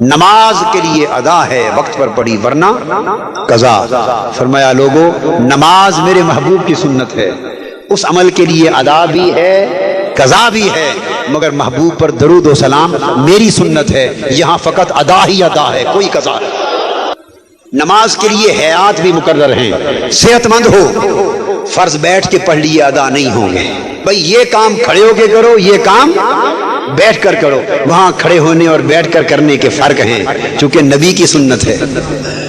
نماز کے لیے ادا ہے وقت پر پڑھی ورنہ قضا۔ فرمایا لوگو نماز میرے محبوب کی سنت ہے، اس عمل کے لیے ادا بھی ہے قضا بھی ہے، مگر محبوب پر درود و سلام میری سنت ہے، یہاں فقط ادا ہی ادا ہے، کوئی قضا نہیں۔ نماز کے لیے حیات بھی مقرر ہیں، صحت مند ہو فرض بیٹھ کے پڑھ لیے ادا نہیں ہوں گے، بھئی یہ کام کھڑے ہو کے کرو، یہ کام بیٹھ کر کرو، وہاں کھڑے ہونے اور بیٹھ کر کرنے کے فرق ہیں، چونکہ نبی کی سنت ہے۔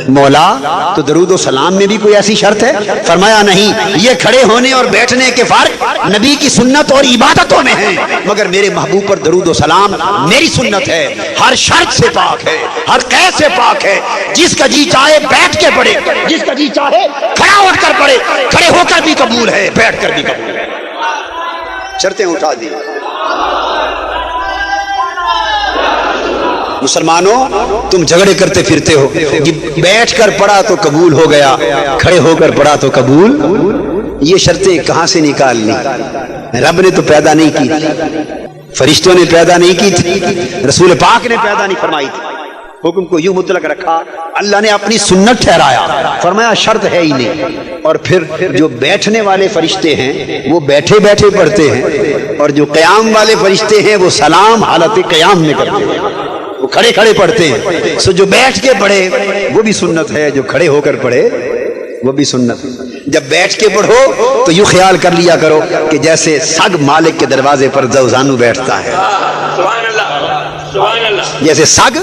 مولا تو درود و سلام میں بھی کوئی ایسی شرط ہے؟ فرمایا نہیں، یہ کھڑے ہونے اور بیٹھنے کے فرق نبی کی سنت اور عبادتوں میں ہیں، مگر میرے محبوب پر درود و سلام میری سنت ہے، ہر شرط سے پاک ہے، ہر قید سے پاک ہے، جس کا جی چاہے بیٹھ کے پڑھے، جس کا جی چاہے کھڑا ہو کر پڑھے، کھڑے ہو کر بھی قبول ہے، بیٹھ کر بھی قبول ہے۔ شرطیں اٹھا دی۔ مسلمانوں تم جھگڑے کرتے پھرتے ہو کہ بیٹھ کر پڑھا تو قبول ہو گیا، کھڑے ہو کر پڑھا تو قبول، یہ شرطیں کہاں سے نکالنی؟ رب نے تو پیدا نہیں کی تھی، فرشتوں نے پیدا نہیں کی تھی، رسول پاک نے پیدا نہیں فرمائی تھی، حکم کو یوں مطلق رکھا، اللہ نے اپنی سنت ٹھہرایا، فرمایا شرط ہے ہی نہیں۔ اور پھر جو بیٹھنے والے فرشتے ہیں وہ بیٹھے بیٹھے پڑھتے ہیں، اور جو قیام والے فرشتے ہیں وہ سلام حالت قیام میں کرتے ہیں، وہ کھڑے کھڑے پڑھتے ہیں۔ سو جو بیٹھ کے پڑھے وہ بھی سنت ہے، جو کھڑے ہو کر پڑھے وہ بھی سنت ہے۔ جب بیٹھ کے پڑھو تو یوں خیال کر لیا کرو کہ جیسے سگ مالک کے دروازے پر زوزانو بیٹھتا ہے، جیسے سگ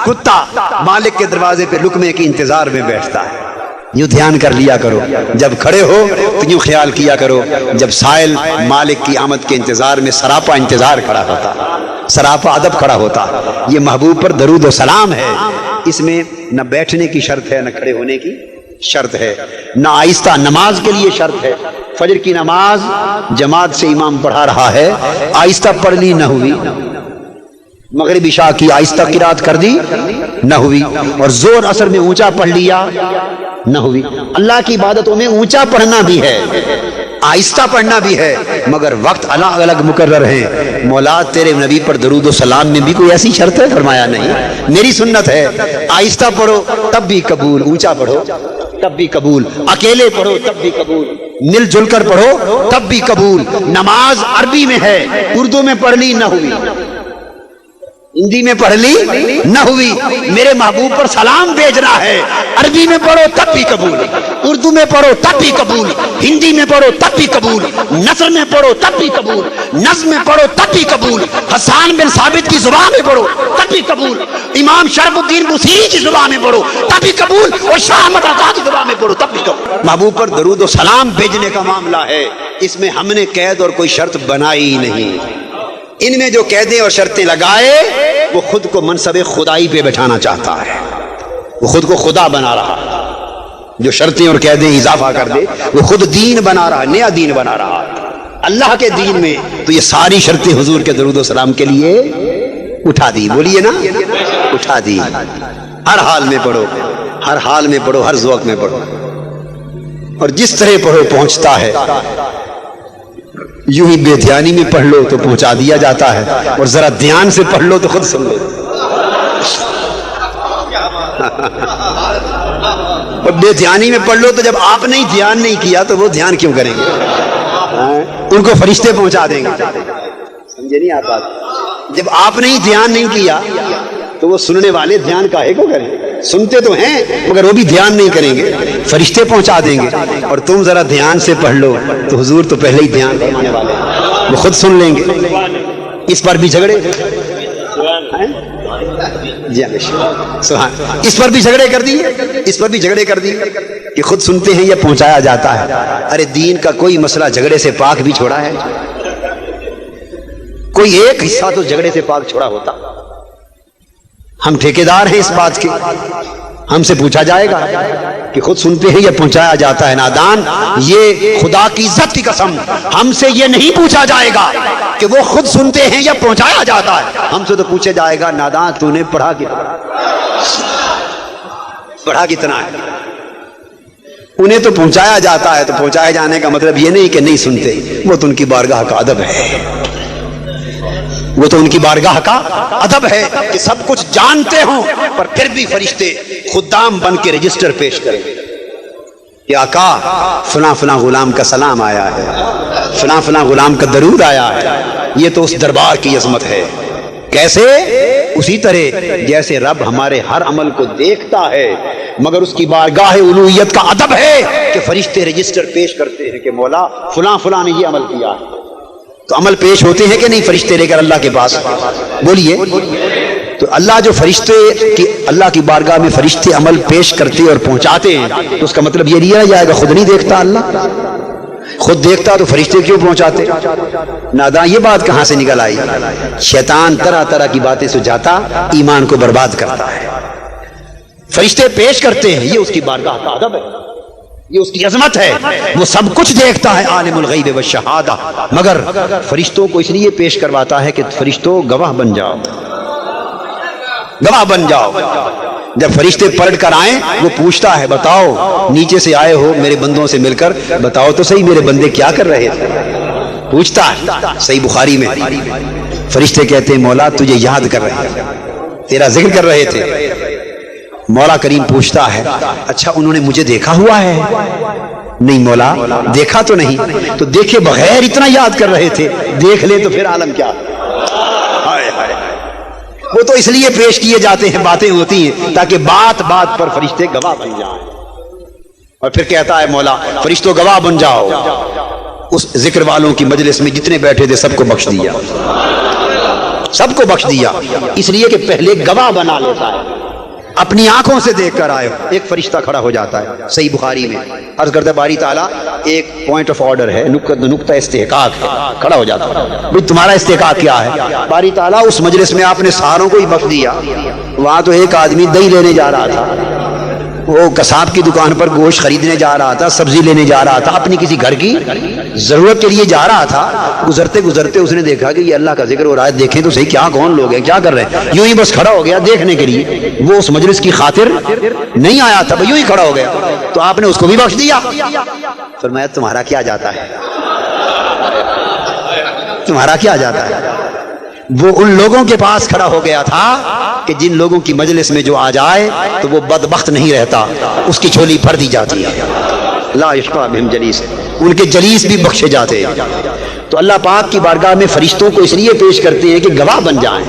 کتا مالک کے دروازے پہ لقمے کے انتظار میں بیٹھتا ہے، یوں دھیان کر لیا کرو۔ جب کھڑے ہو تو یوں خیال کیا کرو جب سائل مالک کی آمد کے انتظار میں سراپا انتظار کھڑا ہوتا، سراپا ادب کھڑا ہوتا، یہ محبوب پر درود و سلام ہے۔ اس میں نہ بیٹھنے کی شرط ہے، نہ کھڑے ہونے کی شرط ہے، نہ آہستہ نماز کے لیے شرط ہے۔ فجر کی نماز جماعت سے امام پڑھا رہا ہے، آہستہ پڑھ لی نہ ہوئی، مغرب عشاء کی آہستہ قرات کر دی نہ ہوئی، اور زور اثر میں اونچا پڑھ لیا نہ ہوئی۔ اللہ کی عبادتوں میں اونچا پڑھنا بھی ہے، آہستہ پڑھنا بھی ہے، مگر وقت الگ الگ مقرر ہیں۔ مولا تیرے نبی پر درود و سلام میں بھی کوئی ایسی شرط ہے؟ فرمایا نہیں، میری سنت ہے، آہستہ پڑھو تب بھی قبول، اونچا پڑھو تب بھی قبول، اکیلے پڑھو تب بھی قبول، مل جل کر پڑھو تب بھی قبول۔ نماز عربی میں ہے، اردو میں پڑھ لی نہ ہوئی، ہندی میں پڑھ لی نہ ہوئی، میرے محبوب پر سلام بھیجنا ہے، عربی میں پڑھو تب بھی قبول، اردو میں پڑھو تب بھی قبول، ہندی میں پڑھو تب بھی قبول، نثر میں پڑھو تب بھی قبول، نظم میں پڑھو تب بھی قبول، حسان بن ثابت کی زبان میں پڑھو تب بھی قبول، امام شرف الدین بصیری کی زبان میں پڑھو تب بھی قبول، اور شاہ احمد رضا کی زبان میں پڑھو تب بھی قبول۔ محبوب پر درود و سلام بھیجنے کا معاملہ ہے، اس میں ہم نے قید اور کوئی شرط بنائی نہیں۔ ان میں جو قیدیں اور شرطیں لگائے وہ خود کو منصب خدائی پہ بٹھانا چاہتا ہے، وہ خود کو خدا بنا رہا، جو شرطیں اور قیدیں اضافہ کر دے وہ خود دین بنا رہا، نیا دین بنا رہا اللہ کے دین میں۔ تو یہ ساری شرطیں حضور کے درود و سلام کے لیے اٹھا دی، بولیے نا، اٹھا دی۔ ہر حال میں پڑھو، ہر حال میں پڑھو، ہر ذوق میں پڑھو، اور جس طرح پڑھو پہنچتا ہے۔ یوں ہی بے دھیانی میں پڑھ لو تو پہنچا دیا جاتا ہے، اور ذرا دھیان سے پڑھ لو تو خود سن لو۔ اور بے دھیانی میں پڑھ لو تو جب آپ نے دھیان نہیں کیا تو وہ دھیان کیوں کریں گے؟ ان کو فرشتے پہنچا دیں گے، سمجھے نہیں آپ بات؟ جب آپ نے دھیان نہیں کیا تو وہ سننے والے دھیان کاہے کو کریں؟ سنتے تو ہیں مگر وہ بھی دھیان نہیں کریں گے، فرشتے پہنچا دیں گے۔ اور تم ذرا دھیان سے پڑھ لو تو حضور تو پہلے ہی دھیان فرمانے والے ہیں، وہ خود سن لیں گے۔ اس پر بھی جھگڑے، جی سبحان، اس پر بھی جھگڑے کر دیے، اس پر بھی جھگڑے کر دیے کہ خود سنتے ہیں یا پہنچایا جاتا ہے۔ ارے دین کا کوئی مسئلہ جھگڑے سے پاک بھی چھوڑا ہے؟ کوئی ایک حصہ تو جھگڑے سے پاک چھوڑا ہوتا؟ ہم ٹھیکیدار ہیں اس بات کے، ہم سے پوچھا جائے گا کہ خود سنتے ہیں یا پہنچایا جاتا ہے؟ نادان، یہ خدا کی عزت کی قسم، ہم سے یہ نہیں پوچھا جائے گا کہ وہ خود سنتے ہیں یا پہنچایا جاتا ہے، ہم سے تو پوچھا جائے گا نادان تو نے پڑھا کتنا، پڑھا کتنا ہے؟ انہیں تو پہنچایا جاتا ہے، تو پہنچائے جانے کا مطلب یہ نہیں کہ نہیں سنتے، وہ تو ان کی بارگاہ کا ادب ہے، وہ تو ان کی بارگاہ کا ادب ہے کہ سب کچھ جانتے ہوں پر پھر بھی فرشتے خدام بن کے رجسٹر پیش کریں کہ آقا فلاں فلاں غلام کا سلام آیا ہے، فلاں فلاں غلام کا درود آیا ہے۔ یہ تو اس دربار کی عظمت ہے۔ کیسے؟ اسی طرح جیسے رب ہمارے ہر عمل کو دیکھتا ہے، مگر اس کی بارگاہ الوہیت کا ادب ہے کہ فرشتے رجسٹر پیش کرتے ہیں کہ مولا فلاں فلاں نے یہ عمل کیا ہے۔ تو عمل پیش ہوتے ہیں کہ نہیں فرشتے لے کر اللہ کے پاس؟ بولیے۔ تو اللہ جو فرشتے کی اللہ کی بارگاہ میں فرشتے عمل پیش کرتے اور پہنچاتے ہیں تو اس کا مطلب یہ نہیں جائے گا خود نہیں دیکھتا اللہ؟ خود دیکھتا تو فرشتے کیوں پہنچاتے؟ ناداں یہ بات کہاں سے نکل آئی؟ شیطان طرح طرح کی باتیں سجاتا ایمان کو برباد کرتا ہے۔ فرشتے پیش کرتے ہیں، یہ اس کی بارگاہ کا ادب ہے، یہ اس کی عظمت ہے۔ وہ سب کچھ دیکھتا ہے، عالم الغیب والشہادہ، مگر فرشتوں کو اس لیے پیش کرواتا ہے کہ فرشتوں گواہ بن جاؤ، گواہ بن جاؤ۔ جب فرشتے پلٹ کر آئیں وہ پوچھتا ہے بتاؤ نیچے سے آئے ہو میرے بندوں سے مل کر، بتاؤ تو صحیح میرے بندے کیا کر رہے تھے؟ پوچھتا ہے۔ صحیح بخاری میں فرشتے کہتے ہیں مولا تجھے یاد کر رہے تھے، تیرا ذکر کر رہے تھے۔ مولا کریم پوچھتا ہے اچھا انہوں نے مجھے دیکھا ہوا ہے؟ نہیں مولا دیکھا تو نہیں۔ تو دیکھے بغیر اتنا یاد کر رہے تھے، دیکھ لے تو پھر عالم کیا؟ ہائے ہائے، وہ تو اس لیے پیش کیے جاتے ہیں، باتیں ہوتی ہیں تاکہ بات بات پر فرشتے گواہ بن جائیں۔ اور پھر کہتا ہے مولا فرشتوں گواہ بن جاؤ۔ اس ذکر والوں کی مجلس میں جتنے بیٹھے تھے سب کو بخش دیا، سب کو بخش دیا، اس لیے کہ پہلے گواہ بنا لیتا ہے، اپنی آنکھوں سے دیکھ کر آئے۔ ایک فرشتہ کھڑا ہو جاتا ہے، صحیح بخاری میں عرض کرتا ہے باری تعالیٰ ایک پوائنٹ آف آرڈر ہے، نقطہ استحقاق ہے، کھڑا ہو جاتا ہے بھئی تمہارا استحقاق کیا ہے؟ باری تعالیٰ اس مجلس میں آپ نے ساروں کو ہی بخش دیا، وہاں تو ایک آدمی دہی لینے جا رہا تھا، وہ کساب کی دکان پر گوشت خریدنے جا رہا تھا، سبزی لینے جا رہا تھا، اپنی کسی گھر کی ضرورت کے لیے جا رہا تھا، گزرتے گزرتے اس نے دیکھا کہ یہ اللہ کا ذکر ہو رہا ہے، دیکھیں تو صحیح کیا کون لوگ ہیں کیا کر رہے ہیں، یوں ہی بس کھڑا ہو گیا دیکھنے کے لیے، وہ اس مجلس کی خاطر نہیں آیا تھا، یوں ہی کھڑا ہو گیا، تو آپ نے اس کو بھی بخش دیا۔ فرمایا تمہارا کیا جاتا ہے، تمہارا کیا جاتا ہے؟ وہ ان لوگوں کے پاس کھڑا ہو گیا تھا کہ جن لوگوں کی مجلس میں جو آ جائے تو وہ بدبخت نہیں رہتا، اس کی جھولی بھر دی جاتی ہے، لا یشقی بہم جلیس، ان کے جلیس بھی بخشے جاتے ہیں۔ تو اللہ پاک کی بارگاہ میں فرشتوں کو اس لیے پیش کرتے ہیں کہ گواہ بن جائیں۔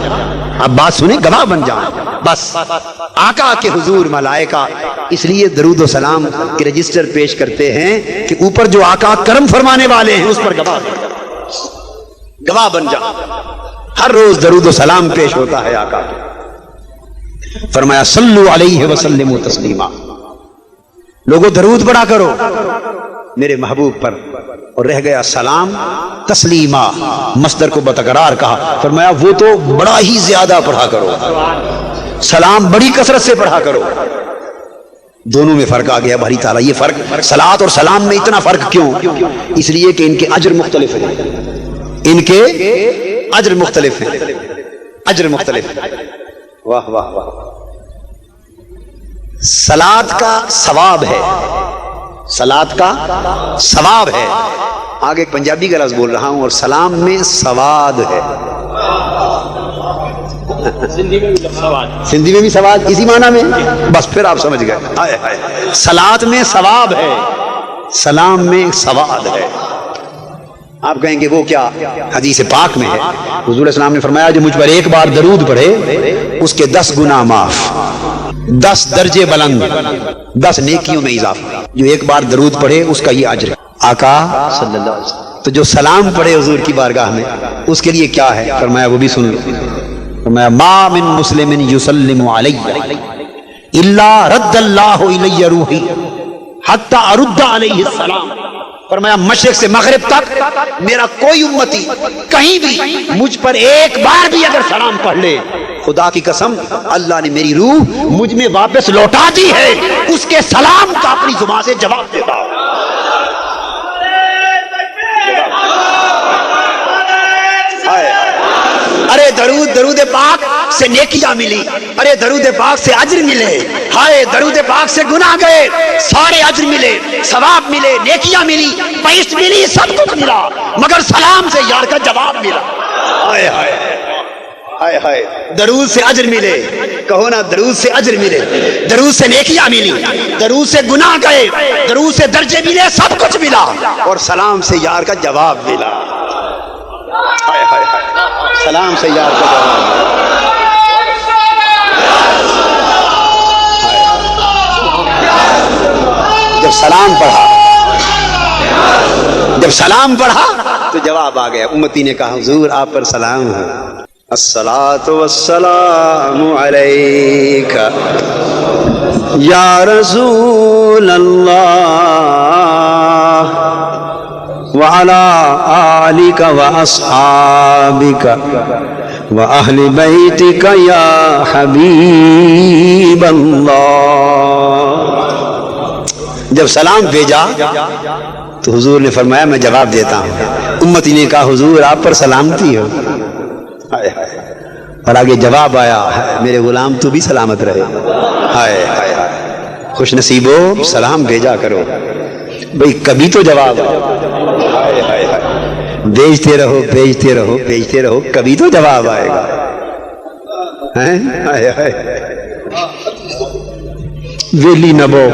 اب بات سنیں، گواہ بن جائیں، بس آقا کے حضور ملائکہ اس لیے درود و سلام کے رجسٹر پیش کرتے ہیں کہ اوپر جو آقا کرم فرمانے والے ہیں اس پر گواہ بن جائیں۔ ہر روز درود و سلام پیش ہوتا ہے آقا۔ فرمایا صلو علیہ وسلم تسلیما، لوگوں درود پڑھا کرو میرے محبوب پر، اور رہ گیا سلام تسلیما، مصدر کو بتکرار کہا، فرمایا وہ تو بڑا ہی زیادہ پڑھا کرو، سلام بڑی کثرت سے پڑھا کرو۔ دونوں میں فرق آ گیا باری تعالیٰ، یہ فرق صلات اور سلام میں اتنا فرق کیوں؟ اس لیے کہ ان کے اجر مختلف ہیں، ان کے اجر مختلف ہیں، اجر مختلف ہیں۔ واہ واہ واہ، صلات کا ثواب ہے، صلات کا ثواب ہے، آگے ایک پنجابی کا لفظ بول رہا ہوں، اور سلام میں سواد ہے، سندھی میں بھی سواد اسی معنی میں، بس پھر آپ سمجھ گئے، صلات میں ثواب ہے، سلام میں سواد ہے۔ آپ کہیں گے وہ کیا؟ حدیث پاک میں ہے، حضور علیہ السلام نے فرمایا جو مجھ پر ایک بار درود پڑھے اس کے 10 گناہ معاف، 10 درجے بلند، 10 نیکیوں میں اضافہ، جو ایک بار درود پڑھے اس کا یہ اجر۔ آقا صلی اللہ علیہ وسلم تو جو سلام پڑھے حضور کی بارگاہ میں اس کے لیے کیا ہے؟ فرمایا وہ بھی سن لو، فرمایا ما من مسلم یسلم علی الا رد اللہ الی روحی حتی ارد علیہ السلام، فرمایا مشرق سے مغرب تک میرا کوئی امتی کہیں بھی مجھ پر ایک بار بھی اگر سلام پڑھ لے، خدا کی قسم اللہ نے میری روح مجھ میں واپس لوٹا دی ہے، اس کے سلام کا اپنی زبان سے جواب دیتا ہوں۔ ارے درود پاک سے نیکیاں ملی، ارے درود پاک سے اجر ملے، ہائے درود پاک سے گناہ گئے سارے اجر ملے، ثواب ملے، نیکیاں ملی، بہشت ملی، سب کچھ ملا، مگر سلام سے یار کا جواب ملا۔ ہائے ہائے ہائے ہائے درود سے اجر ملے، کہو نا درود سے اجر ملے، درود سے نیکیاں ملی، درود سے گناہ گئے، درود سے درجے ملے، سب کچھ ملا، اور سلام سے یار کا جواب ملا۔ ہائے ہائے ہائے سلام سے یار کا جواب ملا۔ جب سلام پڑھا، جب سلام پڑھا تو جواب آ گیا۔ امتی نے کہا حضور آپ پر سلام ہے، الصلاۃ والسلام علیک یا رسول اللہ وعلی آلک واصحابک واہل بیتک یا حبیب اللہ۔ جب سلام بھیجا تو حضور نے فرمایا میں جواب دیتا ہوں۔ امتی نے کہا حضور آپ پر سلامتی ہو، اور آگے جواب آیا میرے غلام تو بھی سلامت رہے۔ ہائے ہائے ہائے خوش نصیبو سلام بھیجا کرو بھئی، کبھی تو جواب آئے۔ ہائے ہائے بھیجتے رہو بھیجتے رہو بھیجتے رہو، کبھی تو جواب آئے گا۔ ہائے ہائے ویلی نبو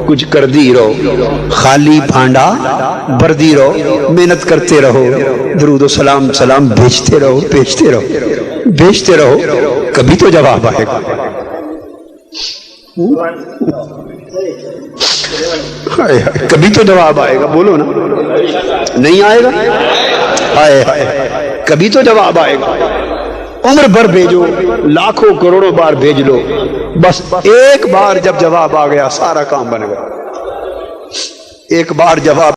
کچھ کر دی رہو، خالی بھانڈا بردی رہو، محنت کرتے رہو، درود و سلام سلام بھیجتے رہو بھیجتے رہو بھیجتے رہو، کبھی تو جواب آئے گا۔ کبھی تو جواب آئے گا، بولو نا، نہیں آئے گا؟ آئے کبھی تو جواب آئے گا۔ عمر بھر بھیجو، لاکھوں کروڑوں بار بھیج لو، بس ایک بار جب جواب آ گیا سارا کام بن گیا۔ ایک بار جواب